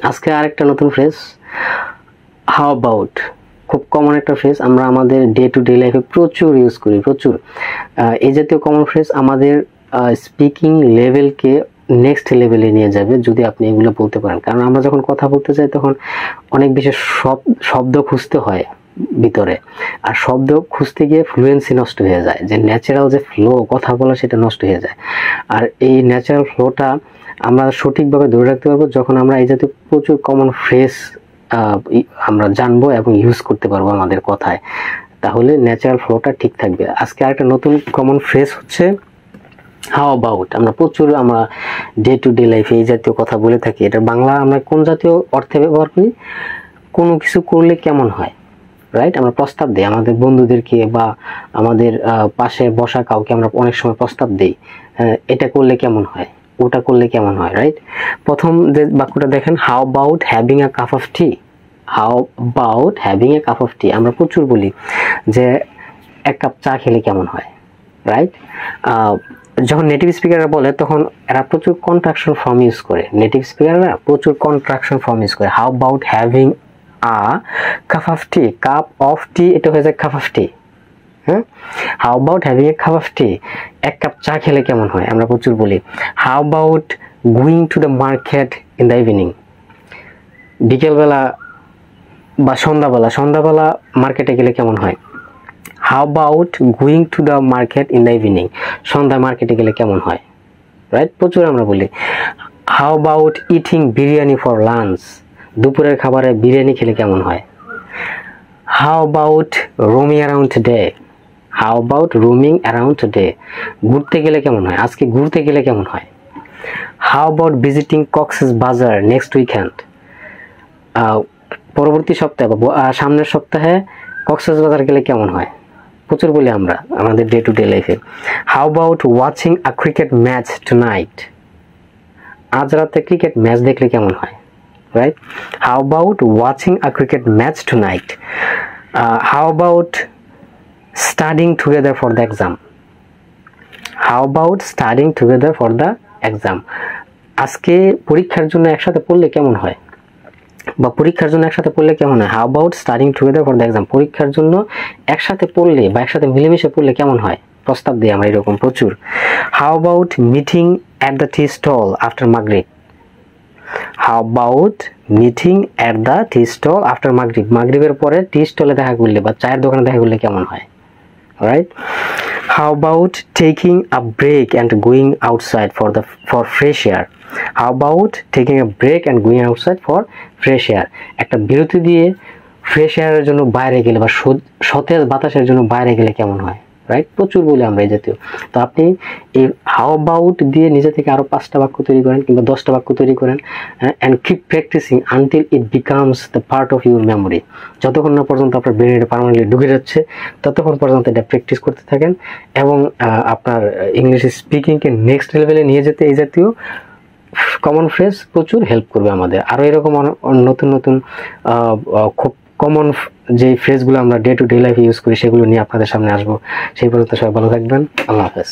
আজকে আরেকটা নতুন ফ্রেজ, হাউ অ্যাবাউট। খুব কমন একটা ফ্রেজ, আমরা আমাদের ডে টু ডে লাইফে প্রচুর ইউজ করি, প্রচুর। এই জাতীয় কমন ফ্রেজ আমাদের স্পিকিং লেভেলকে নেক্সট লেভেলে নিয়ে যাবে যদি আপনি এগুলো বলতে পারেন। কারণ আমরা যখন কথা বলতে চাই তখন অনেক বেশি শব্দ খুঁজতে হয় ভিতরে, আর শব্দ খুঁজতে গিয়ে ফ্লুয়েন্সি নষ্ট হয়ে যায়, যে ন্যাচারাল যে ফ্লো কথা বলা সেটা নষ্ট হয়ে যায়। আর এই ন্যাচারাল ফ্লোটা আমরা সঠিকভাবে ধরে রাখতে পারবো যখন আমরা এই জাতীয় প্রচুর কমন ফ্রেজ আমরা জানবো এবং ইউজ করতে পারবো আমাদের কথায়, তাহলে ন্যাচারাল ফ্লোটা ঠিক থাকবে। আজকে আরেকটা নতুন কমন ফ্রেজ হচ্ছে হাউ অ্যাবাউট। আমরা প্রচুর ডে টু ডে লাইফে এই জাতীয় কথা বলে থাকি। এটা বাংলা আমরা কোন জাতীয় অর্থে ব্যবহার করি? কোনো কিছু করলে কেমন হয়, রাইট? আমরা প্রস্তাব দিই আমাদের বন্ধুদেরকে বা আমাদের পাশে বসা কাউকে, আমরা অনেক সময় প্রস্তাব দিই, এটা করলে কেমন হয়, ওটা করলে কেমন হয়, রাইট? প্রথম যে বাক্যটা দেখেন, how about having a cup of tea. How about having a cup of tea. আমরা প্রচুর বলি যে এক কাপ চা খেলে কেমন হয়, রাইট? যখন নেটিভ স্পিকাররা বলে তখন এরা প্রচুর কন্ট্রাকশন ফর্ম ইউজ করে। নেটিভ স্পিকাররা প্রচুর কন্ট্রাকশন ফর্ম ইউজ করে। How about having a cup of tea. Cup of tea এটা হয়ে যায় কাপ অফ টি। হ্যাঁ, how about having a cup of tea. এক কাপ চা খেলে কেমন হয়, আমরা প্রচুর বলি। How about going to the market in the evening. বিকেলবেলা বা সন্ধ্যাবেলা মার্কেটে গেলে কেমন হয়। How about going to the market in the evening. সন্ধ্যায় মার্কেটে গেলে কেমন হয়, রাইট? প্রচুর আমরা বলি। How about eating biryani for lunch. দুপুরের খাবারে বিরিয়ানি খেলে কেমন হয়। How about roaming around today. How about roaming around today. ঘুরতে গেলে কেমন হয়, আজকে ঘুরতে গেলে কেমন হয়। হাউ অ্যাবাউট ভিজিটিং কক্সেস বাজার নেক্সট উইকেন্ড। পরবর্তী সপ্তাহে বা সামনের সপ্তাহে কক্সেস বাজার গেলে কেমন হয়, প্রচুর বলি আমরা আমাদের ডে টু ডে লাইফে। How about watching a cricket match tonight. আজ রাতে ক্রিকেট ম্যাচ দেখলে কেমন হয়, right? How about watching a cricket match tonight. How about studying together for the exam. How about studying together for the exam. আজকে পরীক্ষার জন্য একসাথে পড়লে কেমন হয়, বা পরীক্ষার জন্য একসাথে পড়লে কেমন হয়। How about studying together for the exam. পরীক্ষার জন্য একসাথে পড়লে বা একসাথে মিলেমিশে পড়লে কেমন হয়, প্রস্তাব দিই আমরা এরকম প্রচুর। How about meeting at the tea stall after মাগরিব। How about meeting at the tea stall after মাগরিব। মাগরিবের পরে টি স্টলে দেখা করলে বা চায়ের দোকানে দেখা করলে কেমন হয়, right? How about taking a break and going outside for fresh air. How about taking a break and going outside for fresh air. একটা বিরতি দিয়ে ফ্রেশ এয়ারের জন্য বাইরে গেলে বা সতেজ বাতাসের জন্য বাইরে গেলে কেমন হয়, রাইট? প্রচুর বলি আমরা এই জাতীয়। তো আপনি এই হাউ অ্যাবাউট দিয়ে নিজে থেকে আরও 5টা বাক্য তৈরি করেন কিংবা 10টা বাক্য তৈরি করেন, and keep practising until it becomes the part of your memory. যতক্ষণ না পর্যন্ত আপনার ব্রেনে পার্মানেন্টলি ঢুকে যাচ্ছে ততক্ষণ পর্যন্ত এটা প্র্যাকটিস করতে থাকেন, এবং আপনার ইংলিশ স্পিকিংকে নেক্সট লেভেলে নিয়ে যেতে এই জাতীয় কমন ফ্রেজ প্রচুর হেল্প করবে আমাদের। আরও এরকম নতুন নতুন খুব কমন যে ফ্রেজগুলো আমরা ডে টু ডে লাইফে ইউজ করি সেগুলো নিয়ে আপনাদের সামনে আসবো। সেই পর্যন্ত সবাই ভালো থাকবেন। আল্লাহ হাফেজ।